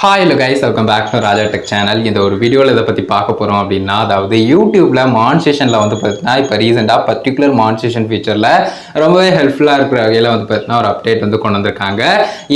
Hi hello guys, welcome back to Raja Tech channel. இந்த ஒரு வீடியோல இத பத்தி பார்க்க போறோம் அப்படினா அதாவது YouTubeல மானிடைசேஷன்ல வந்து பார்த்தீங்கன்னா இப்ப ரீசன்ட்டா பர்టిక్యులர் மானிடைசேஷன் ஃபீச்சர்ல ரொம்பவே ஹெல்ப்ஃபுல்லா இருக்கிற வகையில வந்து பார்த்தீங்கன்னா ஒரு அப்டேட் வந்து கொண்டு வந்திருக்காங்க.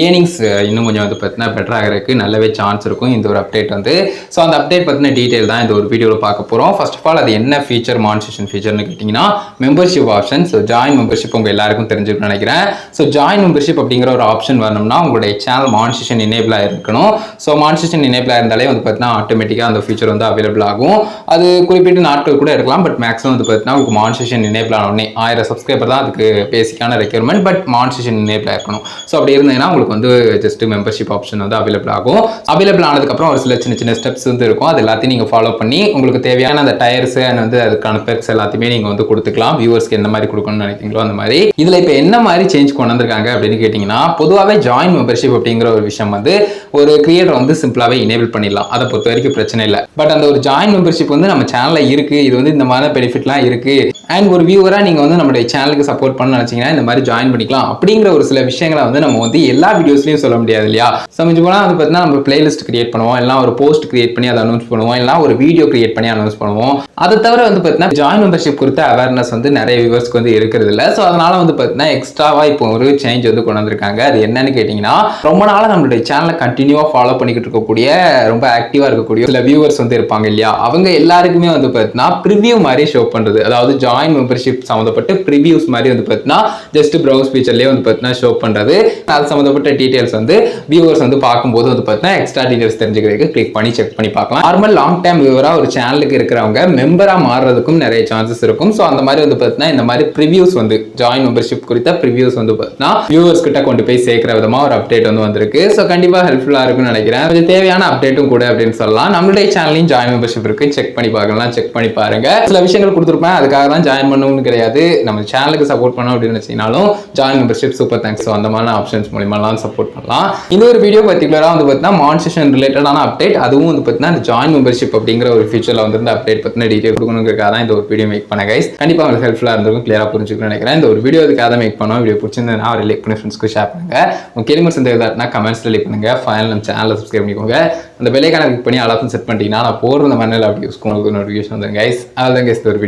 ஏர்னிங்ஸ் இன்னும் கொஞ்சம் வந்து பார்த்தீங்கன்னா பெட்டரா ஆகறதுக்கு நல்லாவே சான்ஸ் இருக்கும் இந்த ஒரு அப்டேட் வந்து. சோ அந்த அப்டேட் பத்தின டீடைல் தான் இந்த ஒரு வீடியோல பார்க்க போறோம். ஃபர்ஸ்ட் ஆஃப் ஆல் அது என்ன ஃபீச்சர் மானிடைசேஷன் ஃபீச்சர்னு கேட்டிங்கனா membership option. So join membership உங்க எல்லாருக்கும் தெரிஞ்சிருக்கும்னு நினைக்கிறேன். சோ ஜாயின் மெம்பர்ஷிப் அப்படிங்கிற ஒரு ஆப்ஷன் வரணும்னா உங்களுடைய சேனல் மானிடைசேஷன் எனேபிள் ஆயிருக்கணும். ஸோ மானிடைசேஷன் எனேபிள் இருந்தாலே வந்து பார்த்தீங்கன்னா ஆட்டோமேட்டிக்காக அந்த ஃபீச்சர் வந்து அவைலபிள் ஆகும். அது குறிப்பிட்ட நாட்கள் கூட இருக்கலாம். பட் மேக்ஸிமம் வந்து பார்த்தீங்கன்னா உங்களுக்கு மானிடைசேஷன் எனேபிள் ஆன உடனே 1000 சப்ஸ்கிரைபர் தான் அதுக்கு பேசிக்கான ரெக்யர்மெண்ட். பட் மானிடைசேஷன் எனேபிள் ஆயிருக்கணும். ஸோ அப்படி இருந்தீங்கன்னா உங்களுக்கு வந்து ஜஸ்ட் மெம்பர்ஷிப் ஆப்ஷன் வந்து அவைலபிள் ஆகும். அவைலபிள் ஆனதுக்கப்புறம் ஒரு சில சின்ன சின்ன ஸ்டெப்ஸ் வந்து இருக்கும். அது எல்லாத்தையும் நீங்கள் ஃபாலோ பண்ணி உங்களுக்கு தேவையான அந்த டயர்ஸ் அண்ட் வந்து அதுக்கான பெர்க்ஸ் எல்லாத்தையுமே நீங்கள் வந்து கொடுத்துக்கலாம். வியூவர்ஸ்க்கு எந்த மாதிரி கொடுக்கணும்னு நினைக்கிறீங்களோ அந்த மாதிரி. இதில் இப்போ என்ன மாதிரி சேஞ்ச் கொண்டு வந்திருக்காங்க அப்படின்னு கேட்டிங்கன்னா பொதுவாகவே ஜாயின் மெம்பர்ஷிப் அப்படிங்கிற ஒரு விஷயம் வந்து ஒரு கிரியேட்டர் வந்து சிம்பிளாவே எனேபிள் பண்ணிடலாம். அதை பொறுத்த வரைக்கும் பிரச்சனை இல்லை. பட் அந்த ஒரு ஜாயின் மெம்பர்ஷிப் வந்து நம்ம சேனல்ல இருக்கு, இது வந்து இந்த மாதிரி பெனிஃபிட்லாம் இருக்கு அண்ட் ஒரு வியூவரா நீங்க வந்து நம்மளுடைய சேனலுக்கு சப்போர்ட் பண்ண நினைச்சீங்கன்னா இந்த மாதிரி ஜாயின் பண்ணிக்கலாம் அப்படிங்கிற ஒரு சில விஷயங்களை வந்து நம்ம வந்து எல்லா வீடியோஸ்லயும் சொல்ல முடியாது இல்லையா. சமைச்சு போனா வந்து பார்த்தீங்கன்னா நம்ம பிளேலிஸ்ட் கிரியேட் பண்ணுவோம், எல்லாம் ஒரு போஸ்ட் கிரியேட் பண்ணி அதை அனௌன்ஸ் பண்ணுவோம், எல்லாம் ஒரு வீடியோ கிரியேட் பண்ணி அனௌன்ஸ் பண்ணுவோம். அதை தவிர வந்து பார்த்தீங்கன்னா ஜாயின் மெம்பர்ஷிப் குறித்த அவேர்னஸ் வந்து நிறைய வியூவர்ஸ்க்கு வந்து இருக்கிறது இல்லை. ஸோ அதனால வந்து பார்த்தீங்கன்னா எக்ஸ்ட்ராவா இப்போ ஒரு சேஞ்ச் வந்து கொண்டு வந்திருக்காங்க. அது என்னன்னு கேட்டீங்கன்னா ரொம்ப நாளா நம்மளுடைய சேனலை கண்டினியூவா ஃபாலோ பண்ணிக்கிட்டு இருக்கக்கூடிய ரொம்ப ஆக்டிவா இருக்கக்கூடிய சில வியூவர்ஸ் வந்து இருப்பாங்க இல்லையா, அவங்க எல்லாருக்குமே வந்து பார்த்தீங்கன்னா ப்ரிவியூ மாதிரி ஷோ பண்றது, அதாவது ஜாயின் மெம்பர்ஷிப் சம்மந்தப்பட்ட ப்ரிவியூஸ் மாதிரி வந்து பார்த்தீங்கன்னா ஜஸ்ட் ப்ரௌஸ் ஃபீச்சர்லேயே வந்து பார்த்தீங்கன்னா ஷோ பண்றது. அது சம்மந்தப்பட்ட டீடைல்ஸ் வந்து வியூவர்ஸ் வந்து பார்க்கும்போது வந்து பார்த்தீங்கன்னா எக்ஸ்ட்ரா டீடைல்ஸ் தெரிஞ்சுக்கிறதுக்கு கிளிக் பண்ணி செக் பண்ணி பார்க்கலாம். நார்மல் லாங் டைம் வியூவரா ஒரு சேனலுக்கு இருக்கிறவங்க மெம்பரா மாறுறதுக்கும் நிறைய சான்சஸ் இருக்கும். ஸோ அந்த மாதிரி வந்து பார்த்தீங்கன்னா இந்த மாதிரி ப்ரிவியூஸ் வந்து ஜாயின் மெம்பர்ஷிப் குறித்த ப்ரிவியூஸ் வந்து பார்த்தீங்கன்னா வியூவர்ஸ் கிட்ட கொண்டு போய் சேர்க்கிற விதமா ஒரு அப்டேட் வந்து வந்திருக்கு. ஸோ கண்டிப்பா ஹெல்ப்ஃபுல்லா இருக்கும்னு நினைக்கிறேன். இது தேவையான அப்டேட்டும் கூட அப்படின்னு சொல்லலாம். நம்மளுடைய சேனலையும் ஜாயின் மெம்பர்ஷிப் இருக்கு, செக் பண்ணி பார்க்கலாம், செக் பண்ணி பாருங்க. சில விஷயங்கள் கொடுத்துருப்பேன், அதுக்காக தான் ஜாயின் பண்ணணும்னு கிடையாது. நம்ம சேனலுக்கு சப்போர்ட் பண்ணணும் அப்படின்னு நினைச்சீங்கனாலும் join membership super thanks. So அந்த மாதிரி ஆப்ஷன்ஸ் மூலியமாலாம் சப்போர்ட் பண்ணலாம். இந்த ஒரு வீடியோ பர்டிகுலரா வந்து பார்த்தீங்கன்னா மானிடைசேஷன் ரிலேட்டடான அப்டேட், அதுவும் வந்து பார்த்தீங்கன்னா இந்த ஜாயின் மெம்பர்ஷிப் அப்படிங்கிற ஒரு ஃபீச்சர்ல வந்து இந்த அப்டேட் பத்தின டீடைல் கொடுக்கணுங்கிறதுக்காக தான் இந்த ஒரு வீடியோ மேக் பண்ண கைஸ். கண்டிப்பா உங்களுக்கு ஹெல்ப்ஃபுல்லா இருந்திருக்கும், கிளியரா புரிஞ்சுக்கணும்னு நினைக்கிறேன். இந்த ஒரு வீடியோ இதுக்காக தான் மேக் பண்ணோம். வீடியோ பிடிச்சிருந்தா ஒரு லைக் பண்ணி ஃப்ரெண்ட்ஸ்க்கு ஷேர் பண்ணுங்க. உங்க கேள்வி சந்தேகம்னா கமெண்ட்ஸ்ல லைக் பண்ணுங்க. ஃபைனல் நம்ம சேனலை சப்ஸ்கிரைப் பண்ணிக்கோங்க. அந்த பெல் ஐகானை கிளிக் பண்ணி அலாப்னு செட் பண்ணிட்டீங்கன்னா நான் போடுற இந்த மாதிரி வீடியோஸ்க்கு உங்களுக்கு நோட்டிஃபிகேஷன் வந்துடும் கைஸ். அதான் கைஸ் இந்த ஒரு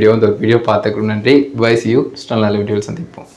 வீடியோ பார்த்துக்கணும். நன்றி. Bye, see you. நல்ல வீடியோவில் சந்திப்போம்.